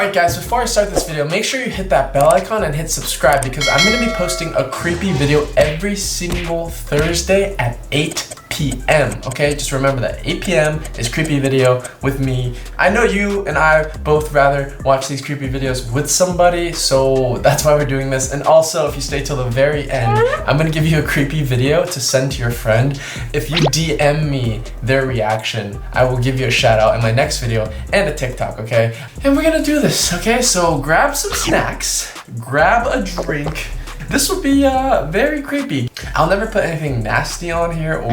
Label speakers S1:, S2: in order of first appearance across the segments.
S1: Alright guys, before I start this video, make sure you hit that bell icon and hit subscribe because I'm going to be posting a creepy video every single Thursday at 8 p.m. Okay, just remember that 8 p.m. is creepy video with me. I know you and I both rather watch these creepy videos with somebody, so that's why we're doing this. And also, if you stay till the very end, I'm gonna give you a creepy video to send to your friend. If you DM me their reaction, I will give you a shout out in my next video and a TikTok, okay? And we're gonna do this, okay? So grab some snacks, grab a drink. This will be very creepy. I'll never put anything nasty on here or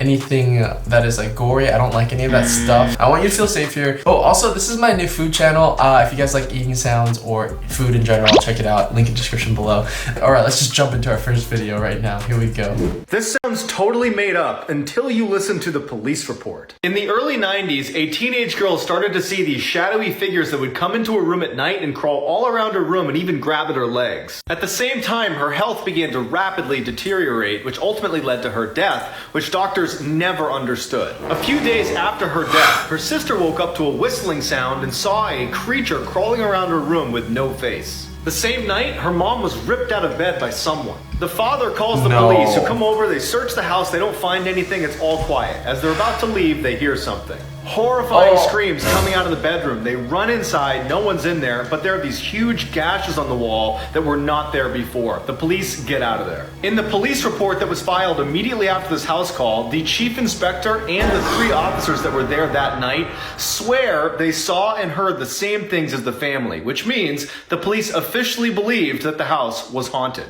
S1: anything that is like gory. I don't like any of that stuff. I want you to feel safe here. Oh, also, this is my new food channel. If you guys like eating sounds or food in general, check it out. Link in the description below. All right, let's just jump into our first video right now. Here we go.
S2: This sounds totally made up until you listen to the police report. In the early 90s, a teenage girl started to see these shadowy figures that would come into a room at night and crawl all around her room and even grab at her legs. At the same time, her health began to rapidly deteriorate, which ultimately led to her death, which doctors never understood. A few days after her death, her sister woke up to a whistling sound and saw a creature crawling around her room with no face. The same night, her mom was ripped out of bed by someone. The father calls the police, who come over, they search the house, they don't find anything, it's all quiet. As they're about to leave, they hear something. Horrifying screams coming out of the bedroom. They run inside, no one's in there, but there are these huge gashes on the wall that were not there before. The police get out of there. In the police report that was filed immediately after this house call, the chief inspector and the 3 officers that were there that night swear they saw and heard the same things as the family, which means the police officially believed that the house was haunted.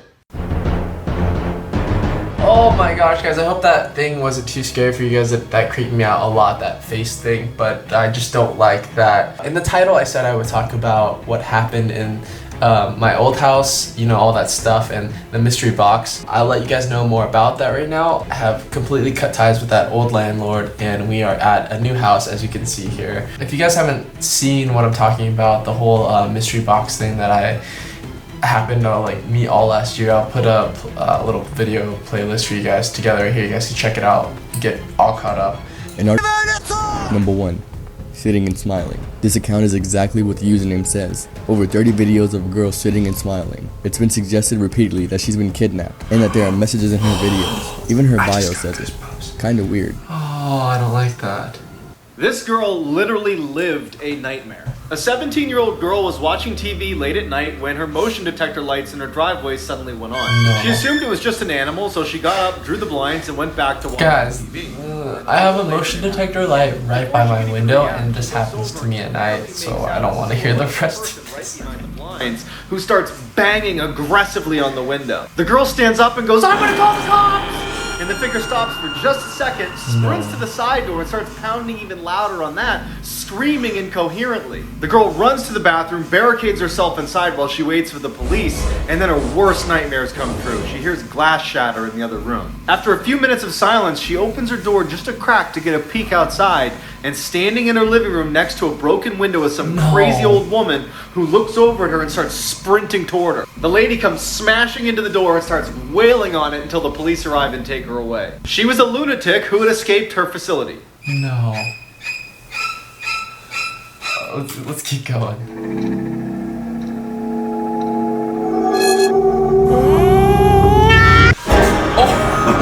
S1: Oh my gosh, guys, I hope that thing wasn't too scary for you guys. That creeped me out a lot, that face thing, but I just don't like that. In the title, I said I would talk about what happened in my old house, you know, all that stuff, and the mystery box. I'll let you guys know more about that right now. I have completely cut ties with that old landlord, and we are at a new house, as you can see here. If you guys haven't seen what I'm talking about, the whole mystery box thing that I happened to like meet all last year, I'll put up a little video playlist for you guys together right here. You guys can check it out, get all caught up.
S3: And number 1, sitting and smiling. This account is exactly what the username says. Over 30 videos of a girl sitting and smiling. It's been suggested repeatedly that she's been kidnapped and that there are messages in her videos. Even her bio says it. Kinda weird.
S1: Oh, I don't like that.
S2: This girl literally lived a nightmare. A 17-year-old girl was watching TV late at night when her motion detector lights in her driveway suddenly went on.
S1: No.
S2: She assumed it was just an animal, so she got up, drew the blinds, and went back to watching TV.
S1: I have a motion detector light right by my window, and this happens to me at night, so I don't want to hear the rest of this.
S2: Who starts banging aggressively on the window. The girl stands up and goes, "I'm gonna call the cops!" And the figure stops for just a second, sprints to the side door and starts pounding even louder on that, screaming incoherently. The girl runs to the bathroom, barricades herself inside while she waits for the police, and then her worst nightmares come true. She hears glass shatter in the other room. After a few minutes of silence, she opens her door just a crack to get a peek outside, and standing in her living room next to a broken window is some crazy old woman who looks over at her and starts sprinting toward her. The lady comes smashing into the door and starts wailing on it until the police arrive and take her away. She was a lunatic who had escaped her facility.
S1: No. Let's keep going. Oh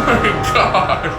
S1: my god.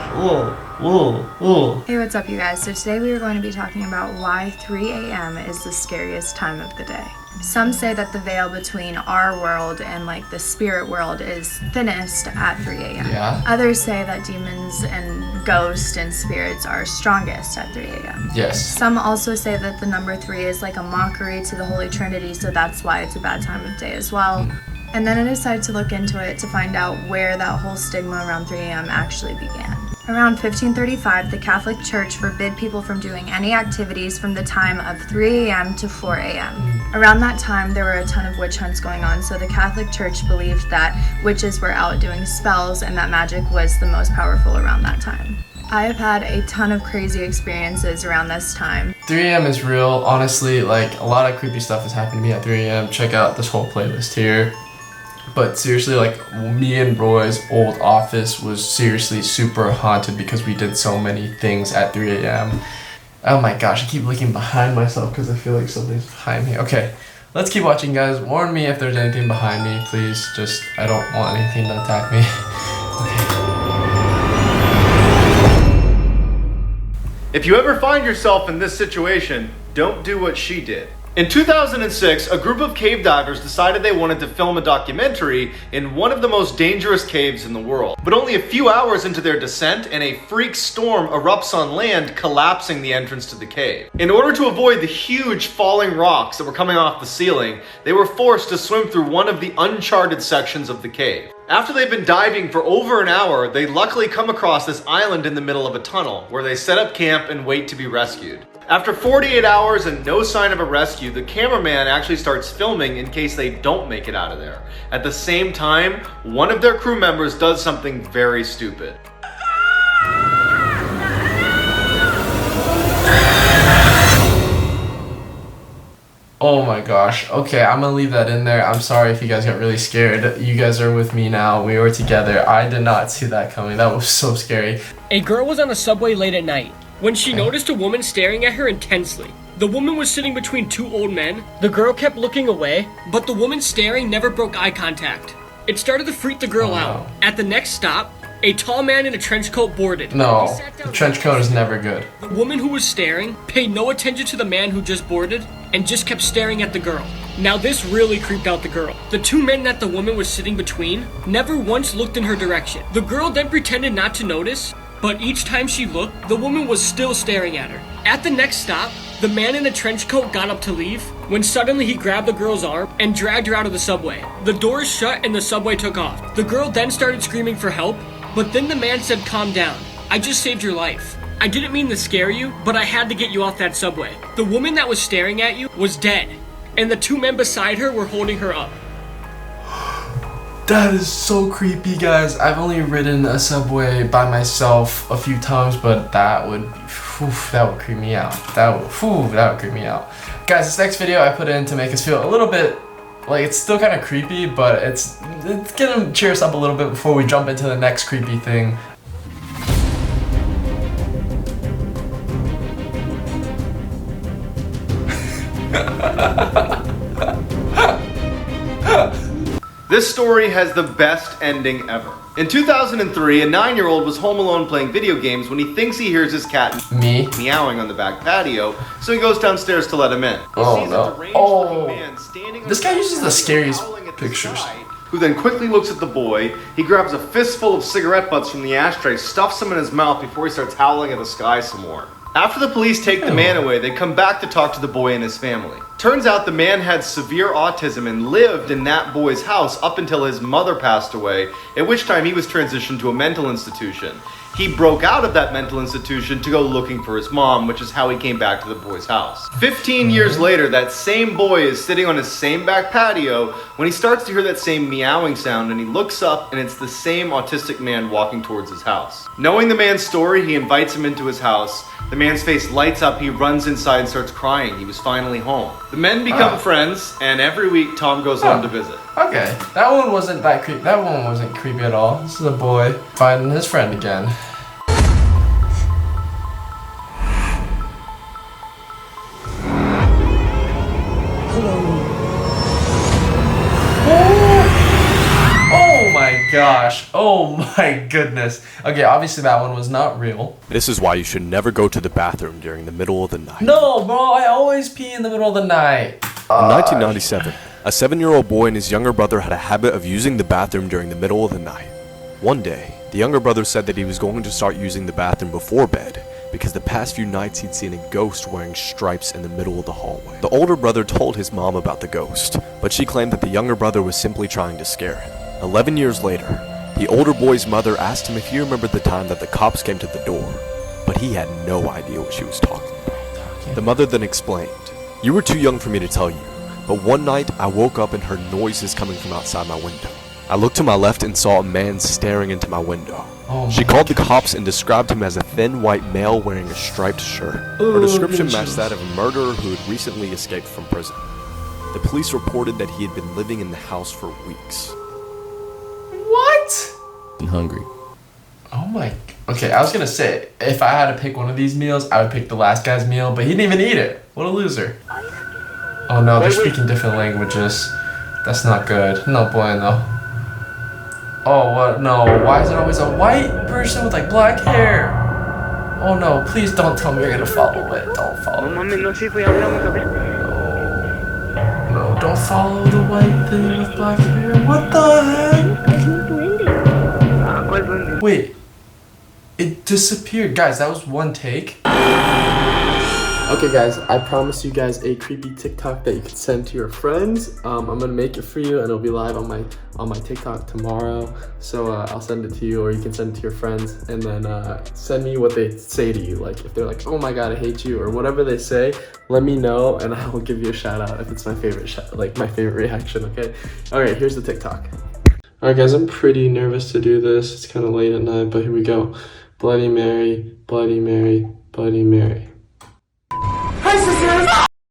S1: Whoa.
S4: Hey, what's up you guys? So today we are going to be talking about why 3 a.m. is the scariest time of the day. Some say that the veil between our world and like the spirit world is thinnest at 3 a.m.
S1: Yeah.
S4: Others say that demons and ghosts and spirits are strongest at 3 a.m.
S1: Yes.
S4: Some also say that the number 3 is like a mockery to the Holy Trinity, so that's why it's a bad time of day as well. And then I decided to look into it to find out where that whole stigma around 3 a.m. actually began. Around 1535, the Catholic Church forbid people from doing any activities from the time of 3 a.m. to 4 a.m. Around that time, there were a ton of witch hunts going on, so the Catholic Church believed that witches were out doing spells and that magic was the most powerful around that time. I have had a ton of crazy experiences around this time.
S1: 3 a.m. is real. Honestly, like, a lot of creepy stuff has happened to me at 3 a.m. Check out this whole playlist here. But seriously, like, me and Roy's old office was seriously super haunted because we did so many things at 3 a.m. Oh my gosh, I keep looking behind myself because I feel like something's behind me. Okay, let's keep watching, guys. Warn me if there's anything behind me, please. Just, I don't want anything to attack me. Okay.
S2: If you ever find yourself in this situation, don't do what she did. In 2006, a group of cave divers decided they wanted to film a documentary in one of the most dangerous caves in the world. But only a few hours into their descent, and a freak storm erupts on land, collapsing the entrance to the cave. In order to avoid the huge falling rocks that were coming off the ceiling, they were forced to swim through one of the uncharted sections of the cave. After they've been diving for over an hour, they luckily come across this island in the middle of a tunnel, where they set up camp and wait to be rescued. After 48 hours and no sign of a rescue, the cameraman actually starts filming in case they don't make it out of there. At the same time, one of their crew members does something very stupid.
S1: Oh my gosh. Okay, I'm gonna leave that in there. I'm sorry if you guys got really scared. You guys are with me now. We were together. I did not see that coming. That was so scary.
S5: A girl was on a subway late at night when she noticed a woman staring at her intensely. The woman was sitting between two old men. The girl kept looking away, but the woman staring never broke eye contact. It started to freak the girl out. At the next stop, a tall man in a trench coat boarded.
S1: No, the trench coat is never good.
S5: The woman who was staring paid no attention to the man who just boarded and just kept staring at the girl. Now this really creeped out the girl. The two men that the woman was sitting between never once looked in her direction. The girl then pretended not to notice, but each time she looked, the woman was still staring at her. At the next stop, the man in the trench coat got up to leave when suddenly he grabbed the girl's arm and dragged her out of the subway. The doors shut and the subway took off. The girl then started screaming for help, but then the man said, "Calm down. I just saved your life. I didn't mean to scare you, but I had to get you off that subway." The woman that was staring at you was dead, and the two men beside her were holding her up.
S1: That is so creepy, guys. I've only ridden a subway by myself a few times, but that would creep me out. That would creep me out. Guys, this next video I put in to make us feel a little bit like it's still kind of creepy, but it's gonna cheer us up a little bit before we jump into the next creepy thing.
S2: This story has the best ending ever. In 2003, a 9-year-old was home alone playing video games when he thinks he hears his cat meowing on the back patio, so he goes downstairs to let him in.
S1: Oh no. This guy uses the scariest pictures.
S2: Who then quickly looks at the boy. He grabs a fistful of cigarette butts from the ashtray, stuffs them in his mouth before he starts howling at the sky some more. After the police take the man away, they come back to talk to the boy and his family. Turns out the man had severe autism and lived in that boy's house up until his mother passed away, at which time he was transitioned to a mental institution. He broke out of that mental institution to go looking for his mom, which is how he came back to the boy's house. 15 years later, that same boy is sitting on his same back patio when he starts to hear that same meowing sound, and he looks up and it's the same autistic man walking towards his house. Knowing the man's story, he invites him into his house. The man's face lights up, he runs inside and starts crying. He was finally home. The men become friends, and every week Tom goes home to visit.
S1: Okay, that one wasn't that creepy. That one wasn't creepy at all. This is a boy finding his friend again. Gosh, oh my goodness. Okay, obviously that one was not real.
S6: This is why you should never go to the bathroom during the middle of the night.
S1: No, bro, I always pee in the middle of the night.
S6: In 1997, a 7-year-old boy and his younger brother had a habit of using the bathroom during the middle of the night. One day, the younger brother said that he was going to start using the bathroom before bed because the past few nights he'd seen a ghost wearing stripes in the middle of the hallway. The older brother told his mom about the ghost, but she claimed that the younger brother was simply trying to scare him. 11 years later, the older boy's mother asked him if he remembered the time that the cops came to the door, but he had no idea what she was talking about. The mother then explained, "You were too young for me to tell you, but one night I woke up and heard noises coming from outside my window. I looked to my left and saw a man staring into my window. She called the cops and described him as a thin white male wearing a striped shirt. Her description matched that of a murderer who had recently escaped from prison. The police reported that he had been living in the house for weeks."
S1: What?
S3: And hungry.
S1: Oh my. Okay, I was gonna say, if I had to pick one of these meals, I would pick the last guy's meal, but he didn't even eat it. What a loser. Oh no, they're speaking different languages. That's not good. No bueno. Oh, what? No, why is it always a white person with like black hair? Oh no, please don't tell me you're gonna follow it. Don't follow it. No, don't follow the white thing with black hair. What the heck? Wait, it disappeared. Guys, that was one take. Okay guys, I promised you guys a creepy TikTok that you could send to your friends. I'm gonna make it for you and it'll be live on my TikTok tomorrow. So I'll send it to you, or you can send it to your friends, and then send me what they say to you. Like if they're like, oh my god, I hate you, or whatever they say, let me know and I will give you a shout out if it's my favorite my favorite reaction, okay? Alright, here's the TikTok. Alright guys, I'm pretty nervous to do this. It's kind of late at night, but here we go. Bloody Mary, Bloody Mary, Bloody Mary. Hi sisters!